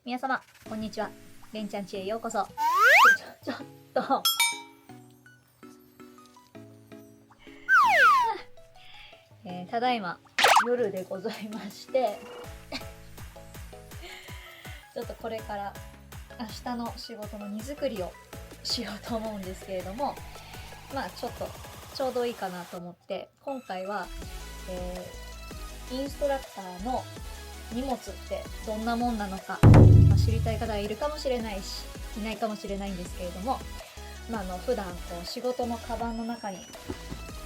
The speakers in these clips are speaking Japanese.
皆様こんにちは。れんちゃんちへようこそ。ちょっとただいま夜でございましてちょっとこれから明日の仕事の荷造りをしようと思うんですけれども、まあちょうどいいかなと思って、今回は、インストラクターの荷物ってどんなもんなのか、知りたい方がいるかもしれないしいないかもしれないんですけれども、普段仕事のカバンの中に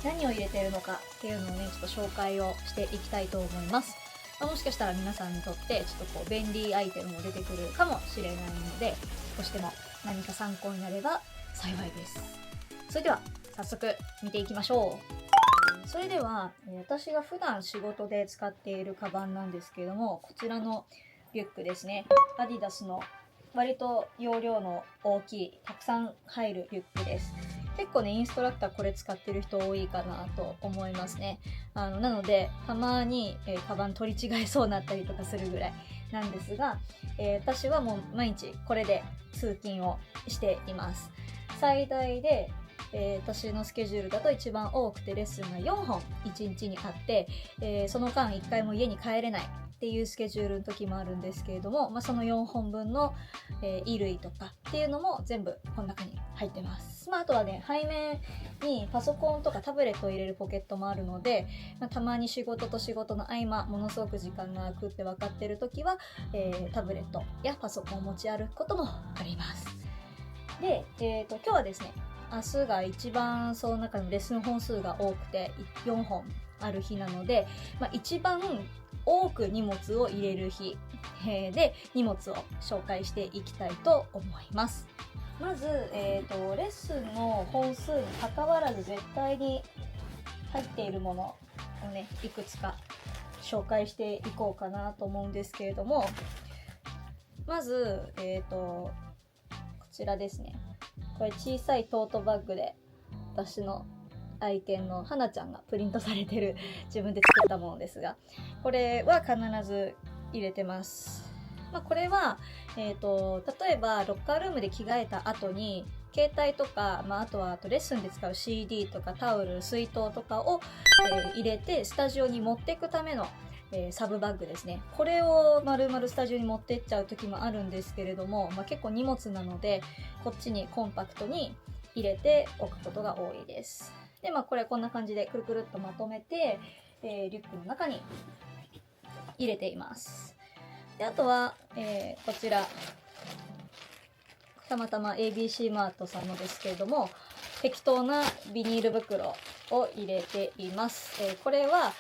何を入れているのかっていうのをね、ちょっと紹介をしていきたいと思います。もしかしたら皆さんにとってちょっと便利アイテムも出てくるかもしれないので、少しでも何か参考になれば幸いです。それでは早速見ていきましょう。それでは私が普段仕事で使っているカバンなんですけれども、こちらのリュックですね。アディダスの割と容量の大きい、たくさん入るリュックです。結構ね、インストラクターこれ使ってる人多いかなと思いますね。なのでたまに、カバン取り違えそうになったりとかするぐらいなんですが、私はもう毎日これで通勤をしています。最大で、私のスケジュールだと一番多くてレッスンが4本1日にあって、その間1回も家に帰れないっていうスケジュールの時もあるんですけれども、その4本分の、衣類とかっていうのも全部この中に入ってます。あとはね、背面にパソコンとかタブレットを入れるポケットもあるので、たまに仕事と仕事の合間ものすごく時間が空くって分かってる時は、タブレットやパソコンを持ち歩くこともあります。で、今日はですね、明日が一番その中のレッスン本数が多くて4本ある日なので、一番多く荷物を入れる日、で荷物を紹介していきたいと思います。まず、レッスンの本数に関わらず絶対に入っているものをね、いくつか紹介していこうかなと思うんですけれども、まず、こちらですね。これ小さいトートバッグで私の愛犬の花ちゃんがプリントされてる自分で作ったものですが、これは必ず入れてます。これは、例えばロッカールームで着替えた後に携帯とか、あとレッスンで使う CD とかタオル、水筒とかを、入れてスタジオに持っていくためのサブバッグですね。これを丸々スタジオに持ってっちゃう時もあるんですけれども、結構荷物なのでこっちにコンパクトに入れておくことが多いです。で、これこんな感じでくるくるっとまとめて、リュックの中に入れています。で、あとは、こちらたまたま ABC マートさんのですけれども、適当なビニール袋を入れています。これは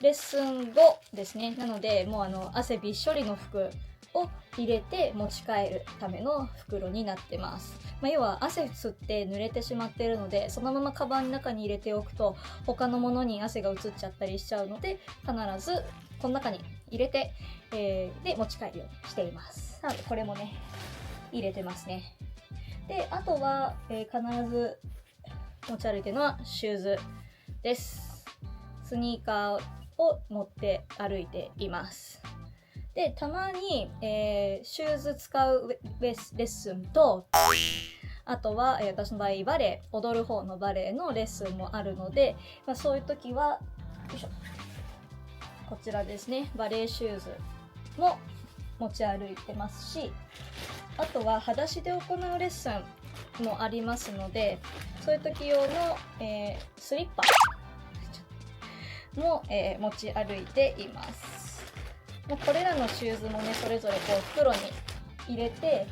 レッスン後ですね。なのでもう汗びっしょりの服を入れて持ち帰るための袋になってます。要は汗吸って濡れてしまっているので、そのままカバンの中に入れておくと他のものに汗が移っちゃったりしちゃうので、必ずこの中に入れて、で持ち帰るようにしています。なのでこれもね入れてますね。で、あとは、必ず持ち歩いてるのはシューズです。スニーカーを持って歩いています。で、たまに、シューズ使うレッスンと、あとは、私の場合バレエ、踊る方のバレエのレッスンもあるので、そういう時はよいしょ、こちらですね、バレエシューズも持ち歩いてますし、あとは裸足で行うレッスンもありますので、そういう時用の、スリッパも、持ち歩いています。これらのシューズもね、それぞれ袋に入れて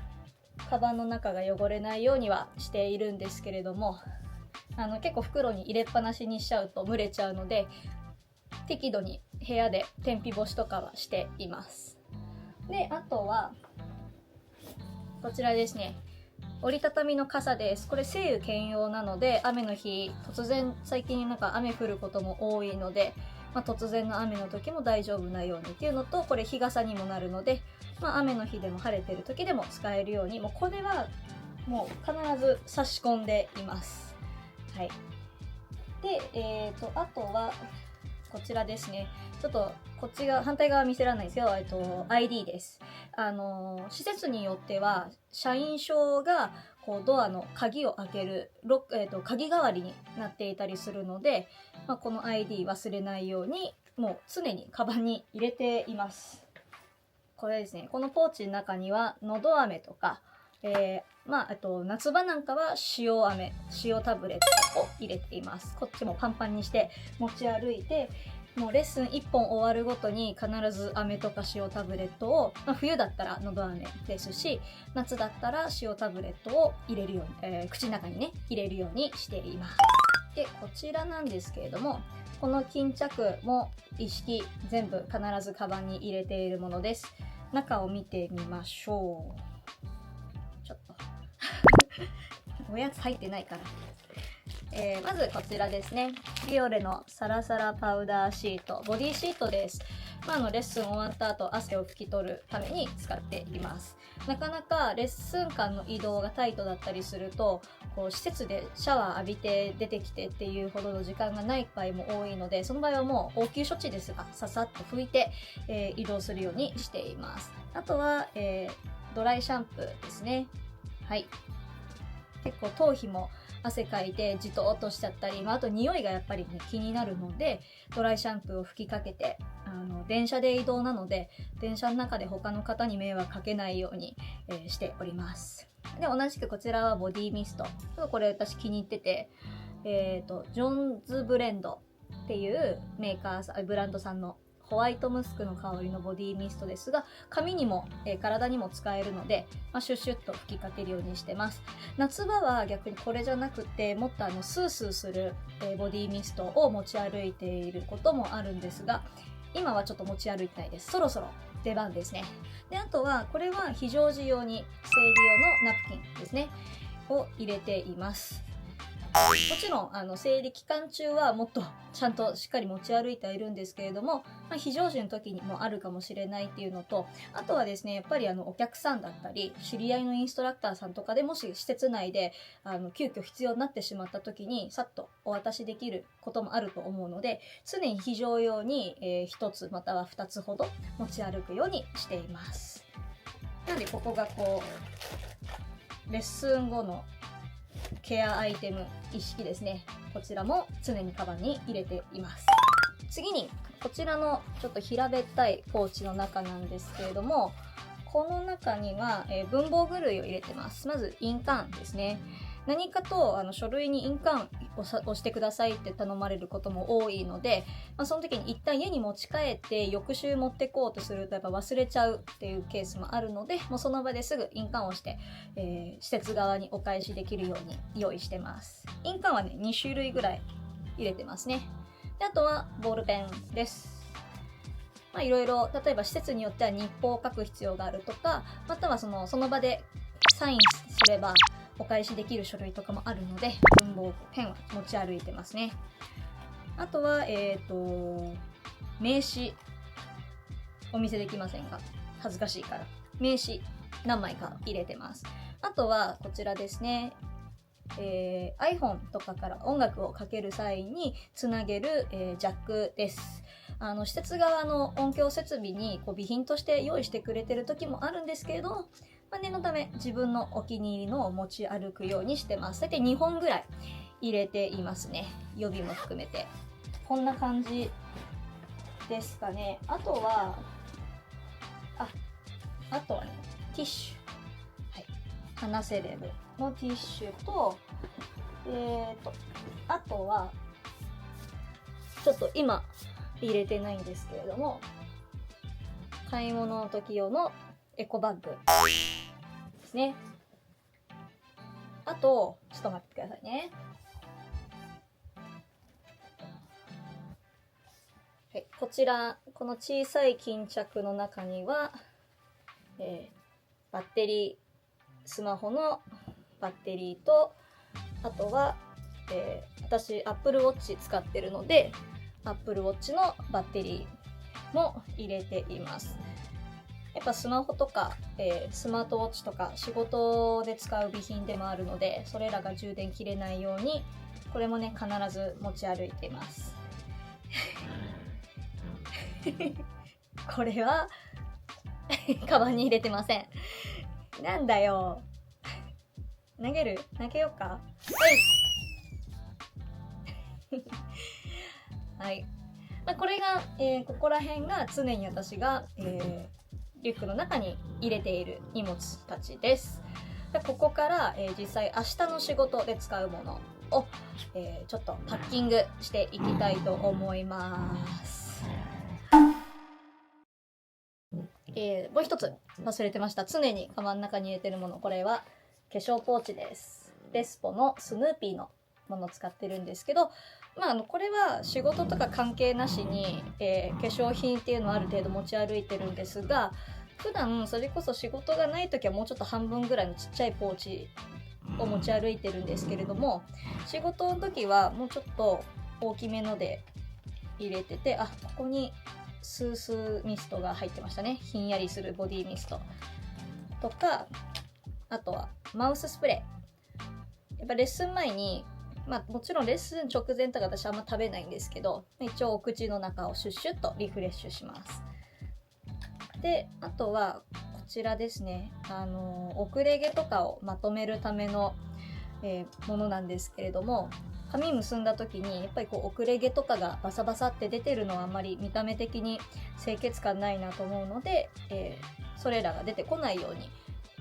カバンの中が汚れないようにはしているんですけれども、結構袋に入れっぱなしにしちゃうと蒸れちゃうので、適度に部屋で天日干しとかはしています。で、あとはこちらですね、折りたたみの傘です。これ晴雨兼用なので、雨の日突然最近雨降ることも多いので、突然の雨の時も大丈夫なようにっていうのと、これ日傘にもなるので、雨の日でも晴れてる時でも使えるように、もうこれはもう必ず差し込んでいます。はい。で、あとはこちらですね。ちょっとこっちが反対側見せられないんですけど、ID です。施設によっては社員証がこうドアの鍵を開ける鍵代わりになっていたりするので、この ID 忘れないようにもう常にカバンに入れています。これですね、このポーチの中にはのど飴とか、あと夏場なんかは塩タブレットを入れています。こっちもパンパンにして持ち歩いて、もうレッスン1本終わるごとに必ず飴とか塩タブレットを、冬だったらのど飴ですし、夏だったら塩タブレットを入れるように、口の中にね入れるようにしています。でこちらなんですけれども、この巾着も一式全部必ずカバンに入れているものです。中を見てみましょう。ちょっとおやつ入ってないから。まずこちらですね。ビオレのサラサラパウダーシート、ボディシートです。レッスン終わった後、汗を拭き取るために使っています。なかなかレッスン間の移動がタイトだったりすると、こう施設でシャワー浴びて出てきてっていうほどの時間がない場合も多いので、その場合はもう応急処置ですが、ささっと拭いて、移動するようにしています。あとは、ドライシャンプーですね。はい。結構頭皮も汗かいてじとっとしちゃったり、あと匂いがやっぱりね気になるので、ドライシャンプーを吹きかけて、電車で移動なので電車の中で他の方に迷惑かけないように、しております。で同じくこちらはボディミスト。これ私気に入ってて、ジョンズブレンドっていうメーカーブランドさんのホワイトムスクの香りのボディミストですが、髪にも、体にも使えるので、シュッシュッと吹きかけるようにしてます。夏場は逆にこれじゃなくて、もっとスースーする、ボディミストを持ち歩いていることもあるんですが、今はちょっと持ち歩いてないです。そろそろ出番ですね。であとはこれは非常時用に生理用のナプキンですねを入れています。もちろん生理期間中はもっとちゃんとしっかり持ち歩いてはいるんですけれども、非常時の時にもあるかもしれないっていうのと、あとはですね、やっぱりお客さんだったり知り合いのインストラクターさんとかでもし施設内で急遽必要になってしまった時にさっとお渡しできることもあると思うので、常に非常用に、1つまたは2つほど持ち歩くようにしています。なのでここがこうレッスン後のケアアイテム一式ですね。こちらも常にカバンに入れています。次にこちらのちょっと平べったいポーチの中なんですけれども、この中には、文房具類を入れてます。まず印鑑ですね。何かと書類に印鑑を押してくださいって頼まれることも多いので、その時に一旦家に持ち帰って翌週持ってこうとするとやっぱ忘れちゃうっていうケースもあるので、もうその場ですぐ印鑑をして、施設側にお返しできるように用意してます。印鑑はね2種類ぐらい入れてますね。であとはボールペンです。いろいろ、例えば施設によっては日報を書く必要があるとか、またはその場でサインすればお返しできる書類とかもあるので、文房具ペンは持ち歩いてますね。あとは名刺、お見せできませんが恥ずかしいから名刺何枚か入れてます。あとはこちらですね、iPhone とかから音楽をかける際につなげる、ジャックです。施設側の音響設備にこう備品として用意してくれてる時もあるんですけれど、念のため自分のお気に入りのを持ち歩くようにしてます。大体2本ぐらい入れていますね。予備も含めて。こんな感じですかね。あとはね、ティッシュ。はい。鼻セレブのティッシュと、あとは、ちょっと今入れてないんですけれども、買い物の時用のエコバッグですね。あと、ちょっと待ってくださいね。はい、こちら、この小さい巾着の中には、バッテリー、スマホのバッテリーと、あとは、私 Apple Watch 使ってるので Apple Watch のバッテリーも入れています。やっぱスマホとか、スマートウォッチとか仕事で使う備品でもあるので、それらが充電切れないようにこれもね必ず持ち歩いていますこれはカバンに入れてません。なんだよ。投げようか。はい。はい。これが、ここら辺が常に私が、リュックの中に入れている荷物たちです。ここから、実際明日の仕事で使うものを、ちょっとパッキングしていきたいと思います。もう一つ忘れてました。常にカバンの中に入れてるもの。これは化粧ポーチです。レスポのスヌーピーのものを使ってるんですけど、これは仕事とか関係なしに、化粧品っていうのをある程度持ち歩いてるんですが、普段それこそ仕事がない時はもうちょっと半分ぐらいのちっちゃいポーチを持ち歩いてるんですけれども、仕事の時はもうちょっと大きめので入れてて、ここにスースーミストが入ってましたね。ひんやりするボディミストとか、あとはマウススプレー。やっぱレッスン前に、もちろんレッスン直前とか私あんま食べないんですけど、一応お口の中をシュッシュッとリフレッシュします。で、あとはこちらですね。遅れ毛とかをまとめるための、ものなんですけれども、髪結んだ時にやっぱり遅れ毛とかがバサバサって出てるのはあんまり見た目的に清潔感ないなと思うので、それらが出てこないように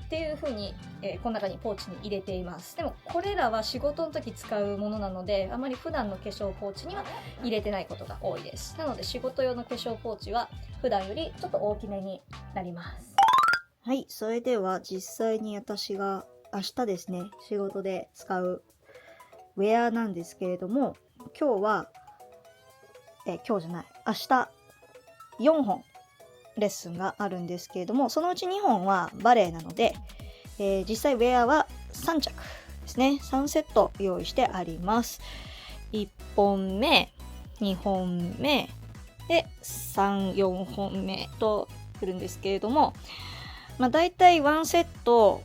っていう風に、この中にポーチに入れています。でもこれらは仕事の時使うものなので、あまり普段の化粧ポーチには入れてないことが多いです。なので仕事用の化粧ポーチは普段よりちょっと大きめになります。はい、それでは実際に私が明日ですね、仕事で使うウェアなんですけれども、今日は、明日4本レッスンがあるんですけれども、そのうち2本はバレエなので、実際ウェアは3着ですね。3セット用意してあります。1本目、2本目、で、3、4本目と来るんですけれども、だいたい1セット、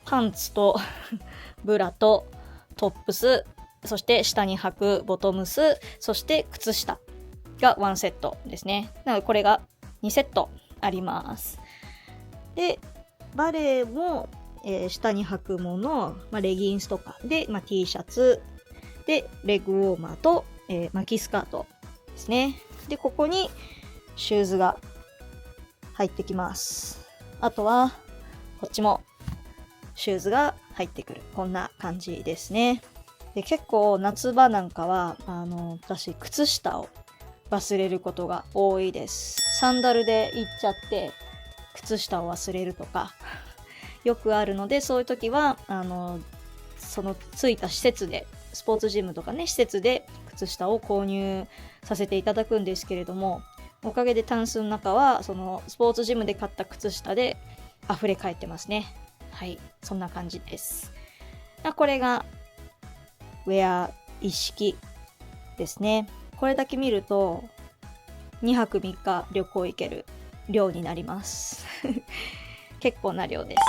パンツとブラとトップス、そして下に履くボトムス、そして靴下が1セットですね。なのでこれが2セットあります。で、バレエも、下に履くもの、レギンスとかで、T シャツでレッグウォーマーと、巻きスカートですね。で、ここにシューズが入ってきます。あとはこっちもシューズが入ってくる、こんな感じですね。で、結構夏場なんかは私靴下を忘れることが多いです。サンダルで行っちゃって靴下を忘れるとかよくあるので、そういう時はそのついた施設で、スポーツジムとかね、施設で靴下を購入させていただくんですけれども、おかげでタンスの中はそのスポーツジムで買った靴下で溢れ返ってますね。はい、そんな感じです。これがウェア一式ですね。これだけ見ると2泊3日旅行行ける量になります結構な量です。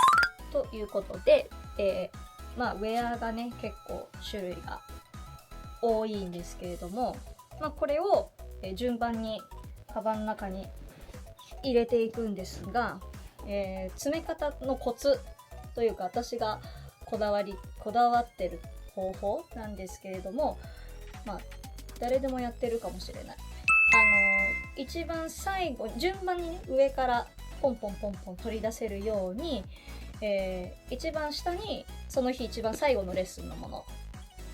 ということで、ウェアがね結構種類が多いんですけれども、これを順番にカバンの中に入れていくんですが、詰め方のコツというか、私がこだわってる方法なんですけれども、誰でもやってるかもしれない。一番最後、順番にね、上からポンポンポンポン取り出せるように、一番下にその日一番最後のレッスンのもの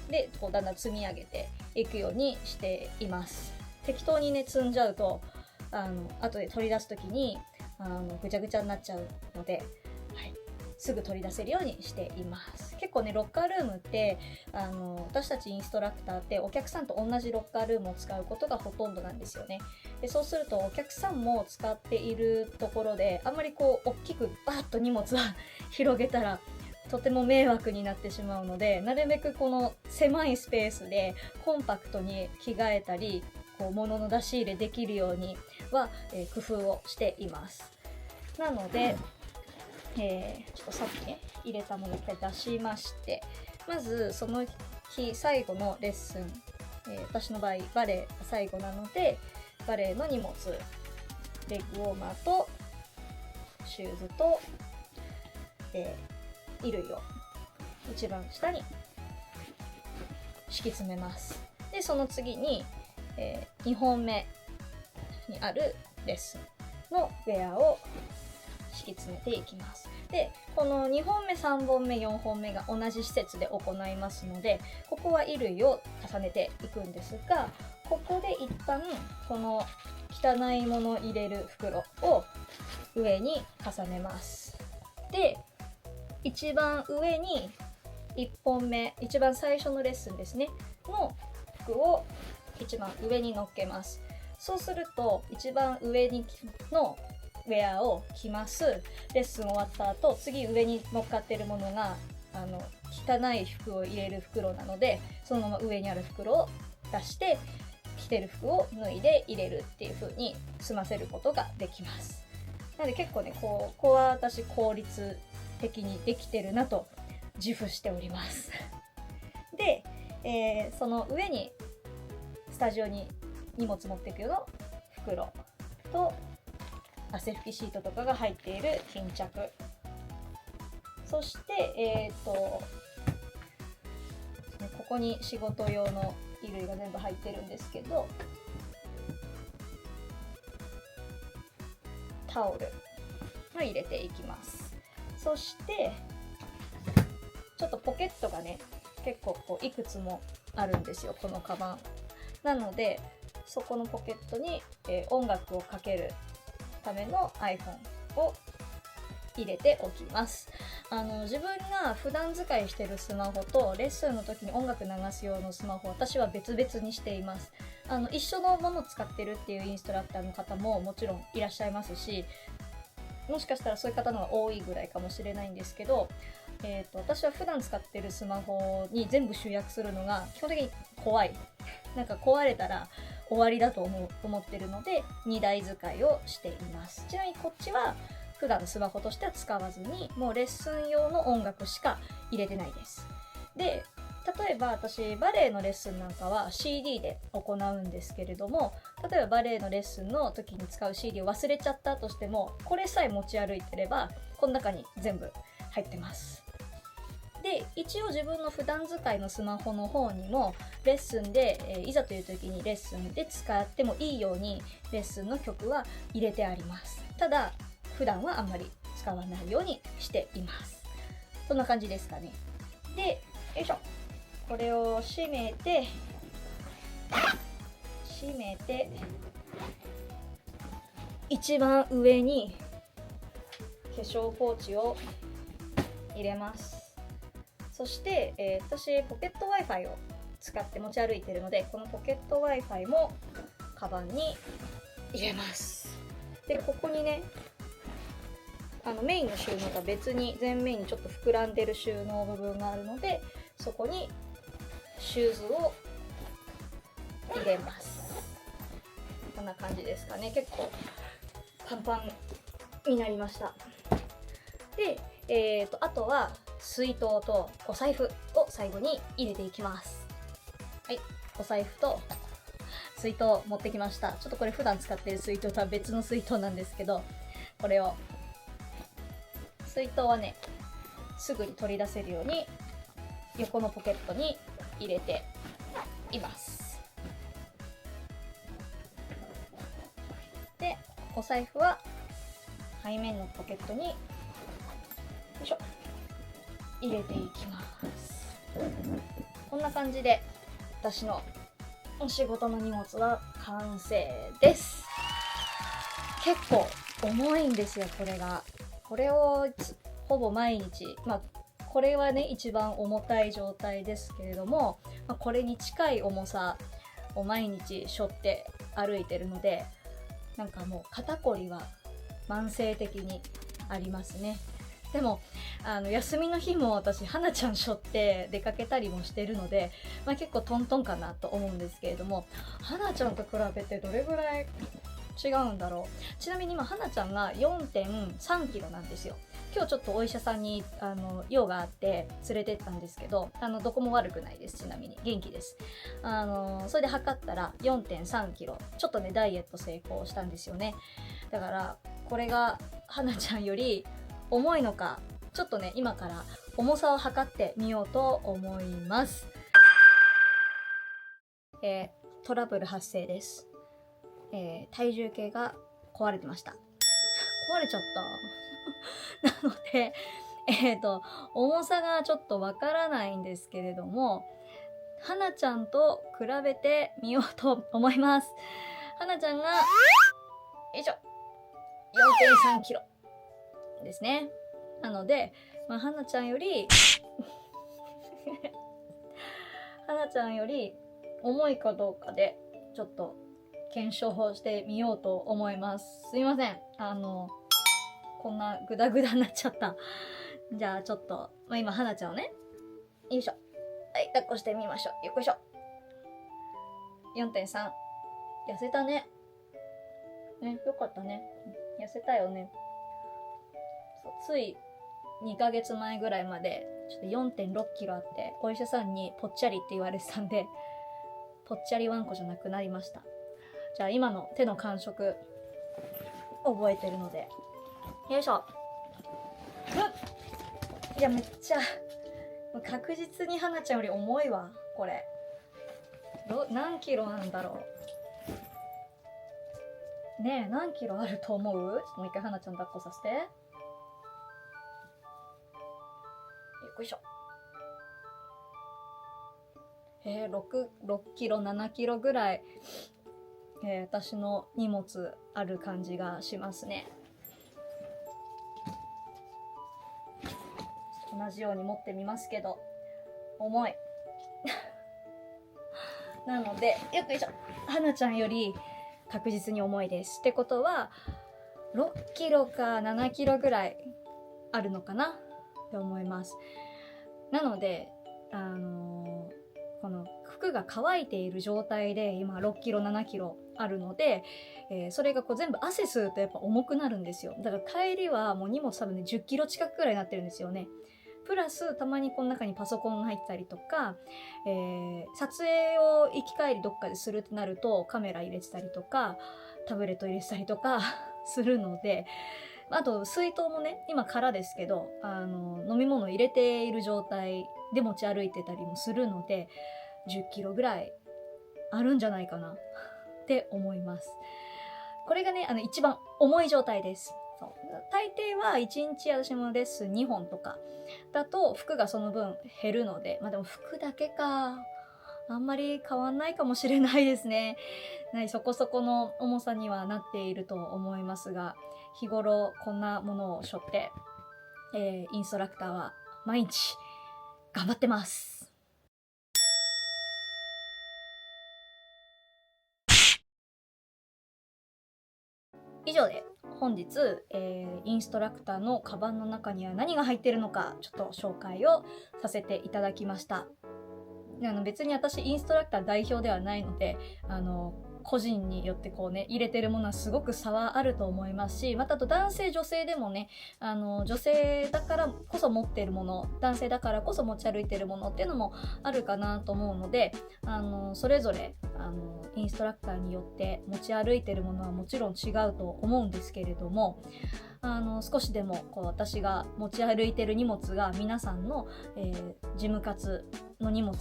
でだんだん積み上げていくようにしています。適当にね積んじゃうと後で取り出す時にぐちゃぐちゃになっちゃうので、すぐ取り出せるようにしています。結構ね、ロッカールームって私たちインストラクターってお客さんと同じロッカールームを使うことがほとんどなんですよね。でそうするとお客さんも使っているところで、あんまり大きくバーッと荷物は広げたらとても迷惑になってしまうので、なるべくこの狭いスペースでコンパクトに着替えたり物の出し入れできるようには、工夫をしています。なので、ちょっとさっきね入れたものを一回出しまして、まずその日最後のレッスン、私の場合バレエが最後なのでバレエの荷物レッグウォーマーとシューズと、衣類を一番下に敷き詰めます。でその次に、2本目にあるレッスンのウェアを敷き詰めていきます。でこの2本目3本目4本目が同じ施設で行いますので、ここは衣類を重ねていくんですが、ここで一旦この汚いものを入れる袋を上に重ねます。で一番上に1本目、一番最初のレッスンですねの服を一番上に乗っけます。そうすると一番上にのウェアを着ます。レッスン終わった後、次上に乗っかってるものが汚い服を入れる袋なので、そのまま上にある袋を出して着てる服を脱いで入れるっていう風に済ませることができます。なので結構ね、ここは私効率的にできてるなと自負しておりますで、その上にスタジオに荷物持っていくよの袋と汗拭きシートとかが入っている巾着、そしてここに仕事用の衣類が全部入ってるんですけど、タオルを入れていきます。そしてちょっとポケットがね結構こういくつもあるんですよ、このカバンなので、そこのポケットに、音楽をかけるための iPhone を入れておきます。自分が普段使いしてるスマホとレッスンの時に音楽流す用のスマホ、私は別々にしています。一緒のものを使ってるっていうインストラクターの方ももちろんいらっしゃいますし、もしかしたらそういう方の方が多いぐらいかもしれないんですけど、私は普段使ってるスマホに全部集約するのが基本的に怖い。なんか壊れたら終わりだと思ってるので、2台使いをしています。ちなみにこっちは普段スマホとしては使わずに、もうレッスン用の音楽しか入れてないです。で、例えば私バレエのレッスンなんかは CD で行うんですけれども、例えばバレエのレッスンの時に使う CD を忘れちゃったとしても、これさえ持ち歩いてればこの中に全部入ってます。で一応自分の普段使いのスマホの方にもレッスンで、いざという時にレッスンで使ってもいいようにレッスンの曲は入れてあります。ただ普段はあんまり使わないようにしています。そんな感じですかね。でよいしょ、これを閉めて一番上に化粧ポーチを入れます。そして、私ポケット Wi-Fi を使って持ち歩いているので、このポケット Wi-Fi もカバンに入れます。でここにね、メインの収納とは別に前面にちょっと膨らんでる収納部分があるので、そこにシューズを入れます。こんな感じですかね。結構パンパンになりました。で、あとは水筒とお財布を最後に入れていきます。はい、お財布と水筒持ってきました。ちょっとこれ普段使っている水筒とは別の水筒なんですけど、これを水筒はねすぐに取り出せるように横のポケットに入れています。でお財布は背面のポケットによいしょ入れていきます。こんな感じで私のお仕事の荷物は完成です。結構重いんですよ、これが。これをほぼ毎日、これはね一番重たい状態ですけれども、これに近い重さを毎日背負って歩いてるので、なんかもう肩こりは慢性的にありますね。でも休みの日も私花ちゃん背負って出かけたりもしてるので、結構トントンかなと思うんですけれども、花ちゃんと比べてどれぐらい違うんだろう。ちなみに今はなちゃんが 4.3 キロなんですよ。今日ちょっとお医者さんに用があって連れてったんですけど、どこも悪くないです。ちなみに元気です。それで測ったら 4.3 キロ、ちょっとねダイエット成功したんですよね。だからこれがはなちゃんより重いのか、ちょっとね今から重さを測ってみようと思います。トラブル発生です。体重計が壊れてました。壊れちゃったなので重さがちょっとわからないんですけれども、はなちゃんと比べてみようと思います。はなちゃんがよいしょ 4.3 キロですね。なので、はなちゃんよりはなちゃんより重いかどうかでちょっと検証をしてみようと思います。すいません。こんなグダグダになっちゃった。じゃあちょっと、今はなちゃんをね、よいしょ。はい、抱っこしてみましょう。よっこいしょ。4.3。痩せたね。ね、よかったね。痩せたよね。そう、つい2ヶ月前ぐらいまで、ちょっと 4.6 キロあって、お医者さんにぽっちゃりって言われてたんで、ぽっちゃりワンコじゃなくなりました。じゃあ今の手の感触、覚えてるので。よいしょ。いや、めっちゃ、確実にはなちゃんより重いわ、これ。何キロなんだろう。ねえ、何キロあると思う？ちょっともう一回はなちゃん抱っこさせて。よいしょ。6キロ、7キロぐらい、私の荷物ある感じがしますね。同じように持ってみますけど、重い。なので、よっこいしょ。はなちゃんより確実に重いです。ってことは、6キロか7キロぐらいあるのかなって思います。なので、この服が乾いている状態で今6キロ7キロあるので、それがこう全部汗吸うとやっぱ重くなるんですよ。だから帰りはもう荷物多分ね10キロ近くくらいになってるんですよね。プラスたまにこの中にパソコンが入ったりとか、撮影を行き帰りどっかでするってなるとカメラ入れてたりとかタブレット入れてたりとかするので、あと水筒もね今空ですけど飲み物入れている状態で持ち歩いてたりもするので10キロぐらいあるんじゃないかなって思います。これがね一番重い状態です。そう大抵は1日私もレッスン2本とかだと服がその分減るので、でも服だけかあんまり変わんないかもしれないですね。そこそこの重さにはなっていると思いますが、日頃こんなものを背負って、インストラクターは毎日頑張ってます。以上で本日、インストラクターのカバンの中には何が入っているのかちょっと紹介をさせていただきました。別に私インストラクター代表ではないので個人によってこうね入れてるものはすごく差はあると思いますし、またあと男性女性でもね女性だからこそ持っているもの、男性だからこそ持ち歩いているものっていうのもあるかなと思うのでそれぞれインストラクターによって持ち歩いているものはもちろん違うと思うんですけれども、少しでもこう私が持ち歩いている荷物が皆さんの、事務活の荷物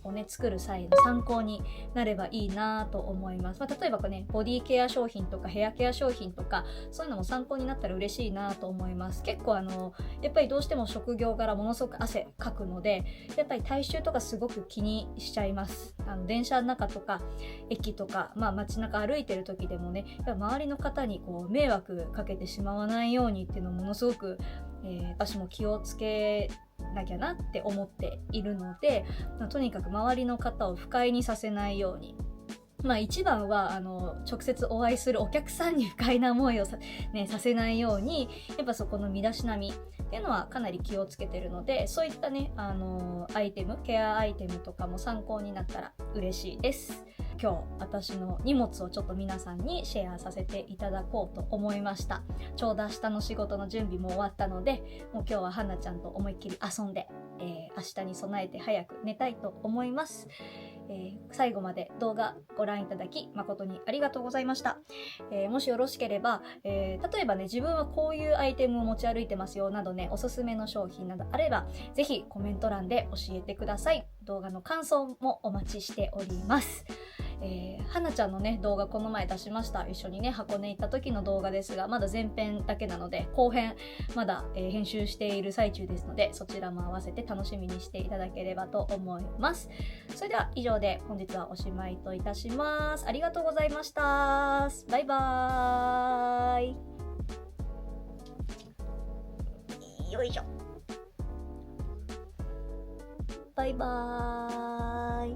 をね作る際の参考になればいいなと思います。例えばねボディケア商品とかヘアケア商品とかそういうのも参考になったら嬉しいなと思います。結構やっぱりどうしても職業柄ものすごく汗かくので、やっぱり体臭とかすごく気にしちゃいます。電車の中とか駅とか、街中歩いてる時でもね周りの方にこう迷惑かけてしまわないようにっていうのをものすごく、私も気をつけなきゃなって思っているので、とにかく周りの方を不快にさせないように、一番は直接お会いするお客さんに不快な思いをさせないようにやっぱそこの身だしなみっていうのはかなり気をつけてるので、そういったねアイテムケアアイテムとかも参考になったら嬉しいです。今日私の荷物をちょっと皆さんにシェアさせていただこうと思いました。ちょうど明日の仕事の準備も終わったので、もう今日ははなちゃんと思いっきり遊んで、明日に備えて早く寝たいと思います。最後まで動画ご覧いただき誠にありがとうございました。もしよろしければ、例えばね、自分はこういうアイテムを持ち歩いてますよなどね、おすすめの商品などあればぜひコメント欄で教えてください。動画の感想もお待ちしております。はなちゃんのね動画この前出しました。一緒にね箱根行った時の動画ですが、まだ前編だけなので後編まだ、編集している最中ですので、そちらも合わせて楽しみにしていただければと思います。それでは以上で本日はおしまいといたします。ありがとうございました。バイバーイ。よいしょ。バイバーイ。は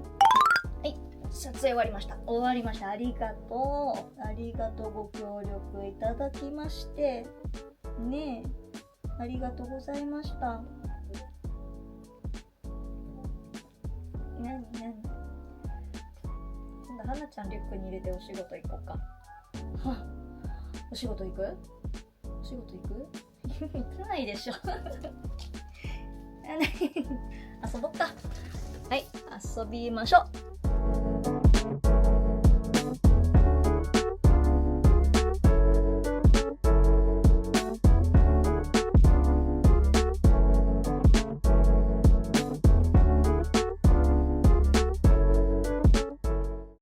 い、撮影終わりました。終わりました。ありがとう。ありがとう。ご協力いただきまして。ねえ。ありがとうございました。今度はなちゃんリュックに入れてお仕事行こうか。はお仕事行く？お仕事行く？行かないでしょ。遊ぼっか。はい、遊びましょう。